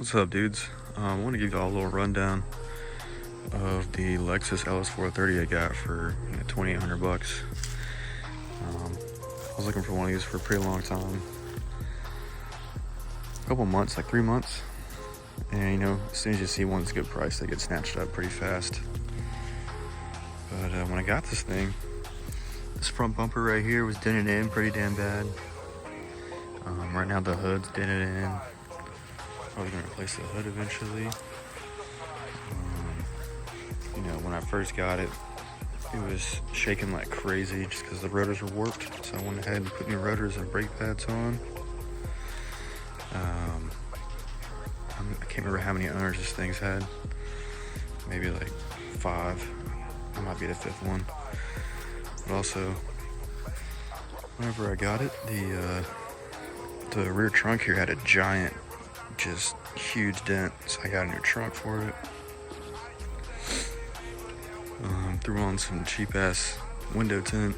What's up, dudes? I want to give y'all a little rundown of the Lexus LS430 I got for $2,800. I was looking for one of these for a pretty long time, a couple months, like 3 months. And as soon as you see one's a good price, they get snatched up pretty fast. But when I got this thing, this front bumper right here was dented in pretty damn bad. Right now the hood's dented in. Probably gonna replace the hood eventually. When I first got it, it was shaking like crazy just because the rotors were warped. So I went ahead and put new rotors and brake pads on. I can't remember how many owners this thing's had. Maybe like 5. I might be the 5th one. But also, whenever I got it, the rear trunk here had a giant, just huge dent, so I got a new trunk for it. Threw on some cheap ass window tint,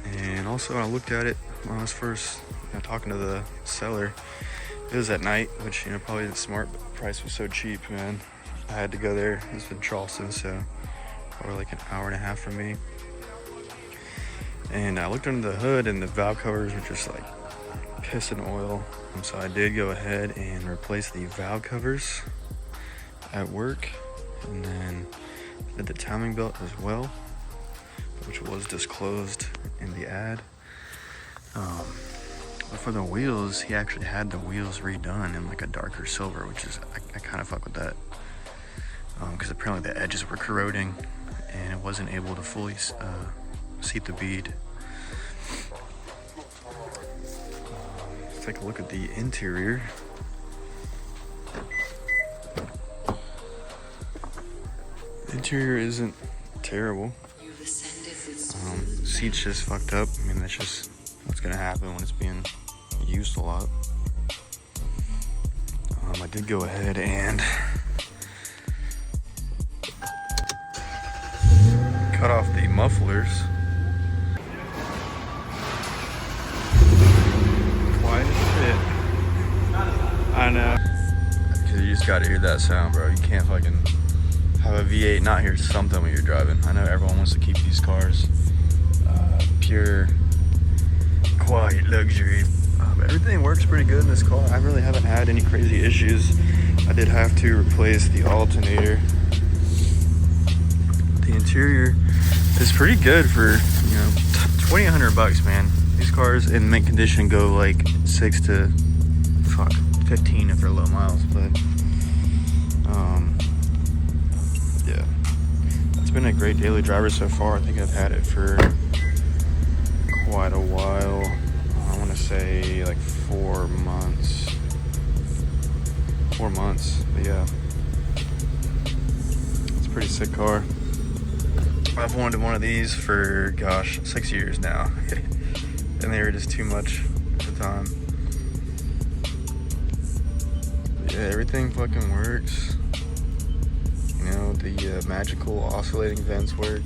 and also I looked at it when I was first talking to the seller. It was at night, which probably isn't smart, but the price was so cheap, man. I had to go there. It was in Charleston, so probably like an hour and a half from me. And I looked under the hood, and the valve covers were just like pissing oil. So I did go ahead and replace the valve covers at work, and then did the timing belt as well, which was disclosed in the ad. But for the wheels, he actually had the wheels redone in like a darker silver, which is, I kind of fuck with that, because apparently the edges were corroding and it wasn't able to fully seat the bead. Let's take a look at the interior. The interior isn't terrible. Seat's just fucked up. I mean, that's just what's gonna happen when it's being used a lot. I did go ahead and cut off the mufflers. Quiet as shit. I know. Cause you just gotta hear that sound, bro. You can't fucking have a V8 not hear something when you're driving. I know everyone wants to keep these cars pure, quiet luxury. But everything works pretty good in this car. I really haven't had any crazy issues. I did have to replace the alternator. The interior is pretty good for $2,800, man. These cars in mint condition go like 6 to 15 if they're low miles, but yeah, it's been a great daily driver so far. I think I've had it for quite a while. I want to say like 4 months. 4 months, but yeah, it's a pretty sick car. I've wanted one of these for 6 years now, and they were just too much at the time. Yeah, everything fucking works. The magical oscillating vents work.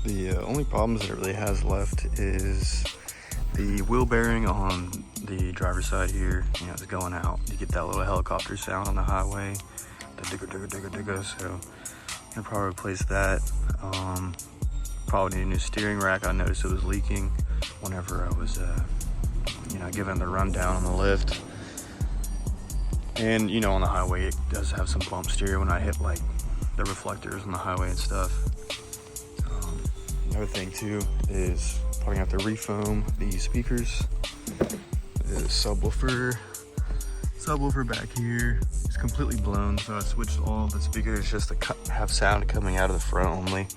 The only problems that it really has left is the wheel bearing on the driver's side here. It's going out. You get that little helicopter sound on the highway, the digga digga digga digga. So I'll probably replace that. Probably need a new steering rack. I noticed it was leaking whenever I was giving the rundown on the lift. And on the highway it does have some bump steer when I hit like the reflectors on the highway and stuff. Another thing too is probably gonna have to refoam the speakers. The subwoofer back here is completely blown, so I switched all the speakers just to have sound coming out of the front only.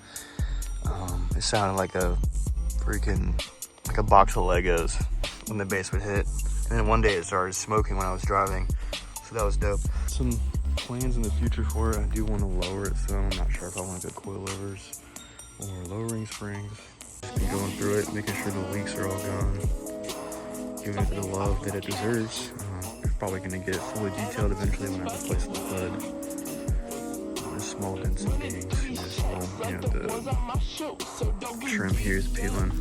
It sounded like a box of Legos when the bass would hit. And then one day it started smoking when I was driving, so that was dope. Some plans in the future for it. I do want to lower it, so I'm not sure if I want to go coilovers or lowering springs. Just been going through it, making sure the leaks are all gone, giving it the love that it deserves. Probably going to get it fully detailed eventually when I replace the hood. small dents and dings. And this little, you know, the trim here is peeling.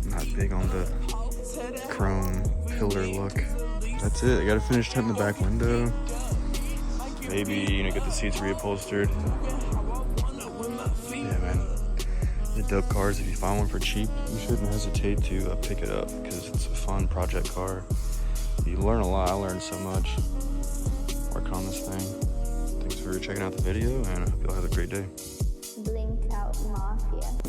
Not big on the chrome pillar look. That's it. I gotta finish tinting the back window. Maybe, you know, get the seats reupholstered. Yeah, man. The dope cars, if you find one for cheap, you shouldn't hesitate to pick it up because it's a fun project car. You learn a lot. I learned so much working on this thing. Thanks for checking out the video, and I hope you all have a great day. Blinked out mafia.